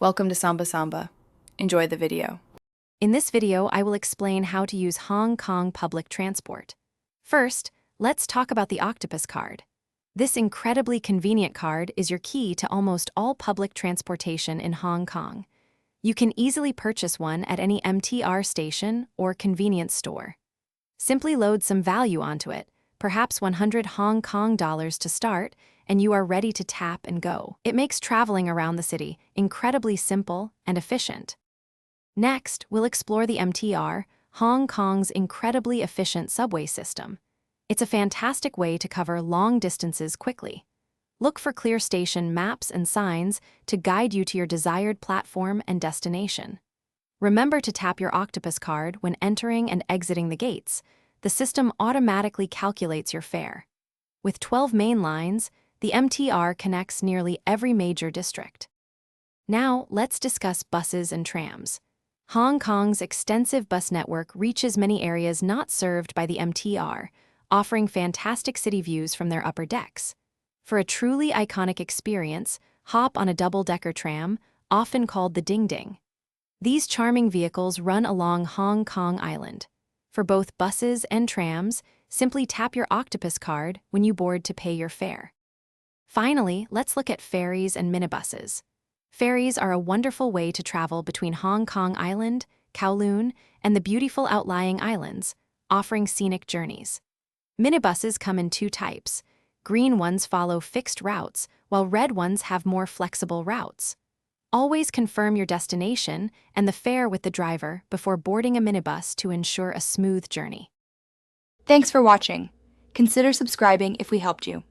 Welcome to Samba Samba. Enjoy the video. In this video, I will explain how to use Hong Kong public transport. First, let's talk about the Octopus card. This incredibly convenient card is your key to almost all public transportation in Hong Kong. You can easily purchase one at any MTR station or convenience store. Simply load some value onto it, perhaps 100 Hong Kong dollars to start, and you are ready to tap and go. It makes traveling around the city incredibly simple and efficient. Next, we'll explore the MTR, Hong Kong's incredibly efficient subway system. It's a fantastic way to cover long distances quickly. Look for clear station maps and signs to guide you to your desired platform and destination. Remember to tap your Octopus card when entering and exiting the gates. The system automatically calculates your fare. With 12 main lines, the MTR connects nearly every major district. Now, let's discuss buses and trams. Hong Kong's extensive bus network reaches many areas not served by the MTR, offering fantastic city views from their upper decks. For a truly iconic experience, hop on a double-decker tram, often called the Ding Ding. These charming vehicles run along Hong Kong Island. For both buses and trams, simply tap your Octopus card when you board to pay your fare. Finally, let's look at ferries and minibuses. Ferries are a wonderful way to travel between Hong Kong Island, Kowloon, and the beautiful outlying islands, offering scenic journeys. Minibuses come in two types. Green ones follow fixed routes, while red ones have more flexible routes. Always confirm your destination and the fare with the driver before boarding a minibus to ensure a smooth journey. Thanks for watching. Consider subscribing if we helped you.